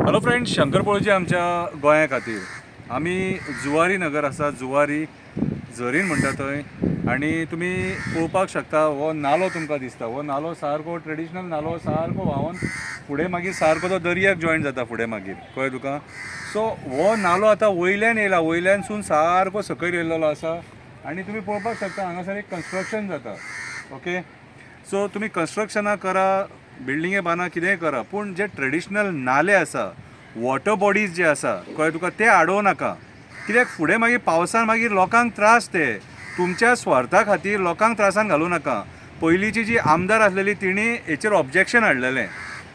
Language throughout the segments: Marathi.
हॅलो फ्रेंड्स, शंकर पळोवची आमच्या गोंया खातीर आमी जुवारी नगर आसा, जुवारी झरीन म्हणटा थंय, आनी तुमी पळोवपाक शकता हो नालो तुमकां दिसता. हो नालो सारको ट्रेडिशनल नालो सारको व्हांवून फुडें मागीर सारको तो दर्याक जॉयन जाता फुडें मागीर, कळ्ळें तुका. सो हो नालो आतां वयल्यान येयला, वयल्यानसून सारको सकयल येयल्लो आसा आनी तुमी पळोवपाक शकता हांगासर एक कन्स्ट्रक्शन जाता. ओके, सो तुमी कन्स्ट्रक्शनां करा, बिल्डिंगे बांदा, कितेंय करा, पूण जे ट्रेडिशनल नाले आसा, वॉटर बॉडीज जे आसा, कळ्ळें तुका, ते आडोवं नाका. कित्याक फुडें मागीर पावसान मागीर लोकांक त्रास, ते तुमच्या स्वार्था खातीर लोकांक त्रासान घालूं नाका. पयलींची जी आमदार आसलेली तिणी हेचेर ऑब्जेक्शन हाडलेलें.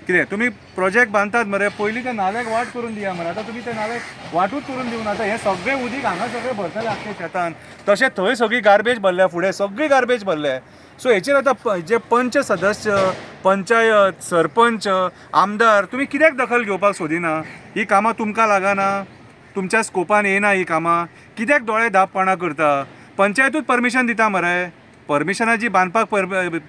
कितें तुमी प्रोजेक्ट बांदतात मरे, पयलीं त्या नाल्याक वाट करून दिया मरे. आतां तुमी त्या नाल्याक वाटूच करून दिवना. आतां हें सगळें उदीक हांगा सगळें भरतलें आख्खें शेतान. तशें थंय सगळी गार्बेज भरल्या, फुडें सगळी गार्बेज भरल्या. सो हेचेर आतां जे पंच सदस्य, पंचायत, सरपंच, आमदार, तुमी कित्याक दखल घेवपाक सोदिना? ही कामां तुमकां लागना, तुमच्या स्कोपान येना ही कामां. कित्याक दोळे धापपणां करता? पंचायतूच परमिशन दिता मरे. परमिशनां जी बांदपाक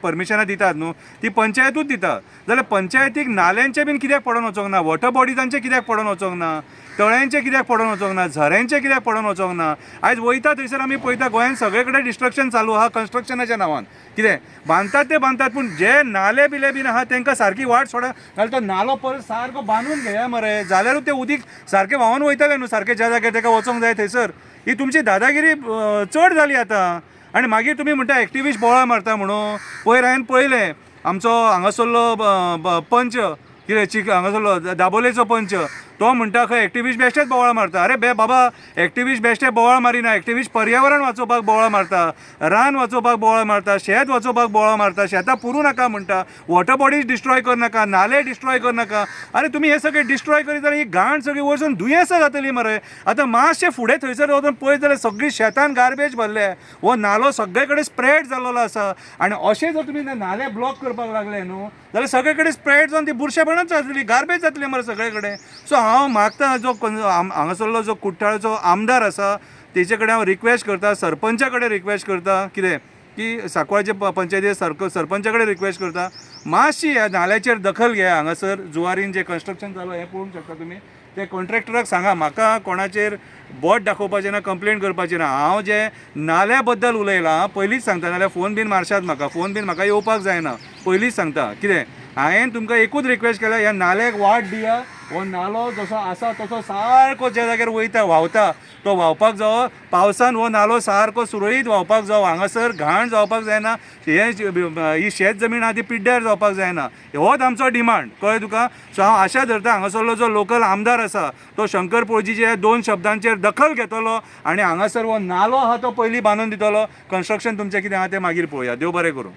परमिशनां दितात न्हू, ती पंचायतूच दिता. जाल्यार पंचायतीक नाल्यांचें बीन कित्याक पडोवन वचोंक ना? वॉटर बॉडीजांचें कित्याक पडोवन वचोंक ना? तळ्यांचें कित्याक पडोवन वचोंक ना? झऱ्यांचें कित्याक पडोवन वचोंक ना? आयज वयता थंयसर आमी पळयता गोंयान सगळे कडेन डिस्ट्रक्शन चालू आहा कन्स्ट्रक्शनाच्या नांवान. कितें बांदतात ते बांदतात, पूण जे नाले बिले बीन आहा तांकां सारकी वाट सोडा. नाल्यार तो नालो परत सारको बांदून घेया मरे, जाल्यारूच तें उदीक सारकें व्हांवून वयतलें न्हू सारकें ज्या जाग्यार ताका वचोंक जाय थंयसर. ही तुमची दादागिरी चड जाली आतां. आनी मागीर तुमी म्हणटा एक्टिविस्ट बोवाळ मारता म्हणून. पयर हांवें पळयलें आमचो हांगासरलो पंच, कितें हांगासरलो दाबोलेचो पंच, तो म्हणटा खंय एक्टिविस्ट बेश्टेच बोवाळ मारता. अरे बाबा, एक्टिविस्ट बेश्टे बोवाळ मारिना. एक्टिविस्ट पर्यावरण वाचोवपाक बोवाळ मारता, रान वाचोवपाक बोवाळ मारता, शेत वाचोवपाक बोवाळ मारता. शेतां पुरू नाका म्हणटा, वॉटर बॉडीज डिस्ट्रॉय कर नाका, नाले डिस्ट्रॉय कर नाका. अरे तुमी हे सगळे डिस्ट्रॉय करीत जाल्यार ही घाण सगळी वचून दुयेंसां जातली मरे. आतां मातशें फुडें थंयसर वचून पळयत जाल्यार सगळी शेतान गार्बेज भरले. हो नालो सगळे कडेन स्प्रेड जाल्लो आसा. आनी अशें जर तुमी नाले ब्लॉक करपाक लागले न्हू, जाल्यार सगळे कडेन स्प्रेड जावन ती बुरशेपणाच जातली, गार्बेज जातली मरे सगळे कडेन. सो हांव मागता जो हांगासरलो जो कुट्टाळचो आमदार आसा तेचे कडेन हांव रिक्वेस्ट करता, सरपंचा कडेन रिक्वेस्ट करता, कितें की सांकवाळचे पंचायती सरपंचा कडेन रिक्वेस्ट करता, मातशी ह्या नाल्याचेर दखल घेया. हांगासर जुवारीन जे कन्स्ट्रक्शन चालू हें पळोवंक शकता तुमी. ते कॉन्ट्रॅक्टराक सांगा, म्हाका कोणाचेर बोट दाखोवपाचें ना, कंप्लेंट करपाची ना. हांव जे नाल्या बद्दल उलयलां पयलींच सांगता, नाल्यार फोन बीन मारशात म्हाका. फोन बीन म्हाका येवपाक जायना, पयलींच सांगता. कितें हांवें तुमकां एकूच रिक्वेस्ट केला, ह्या नाल्याक वाट दिया. हो नालो जसो आसा तसो सारको ज्या जाग्यार वयता व्हांवता तो व्हांवपाक जावो. पावसान हो नालो सारको सुरळीत व्हांवपाक जावो. हांगासर घाण जावपाक जायना. ही शेत जमीन आहा ती पिड्ड्यार जावपाक जायना. होच आमचो डिमांड, कळ्ळें तुका. सो हांव आशा धरता हांगासरलो जो लोकल आमदार आसा तो शंकर पळोवचीचे ह्या 2 शब्दांचेर दखल घेतलो आनी हांगासर हो नालो आहा तो पयलीं बांदून दितलो. कन्स्ट्रक्शन तुमचें कितें आहा तें मागीर पळोवया. देव बरें करूं.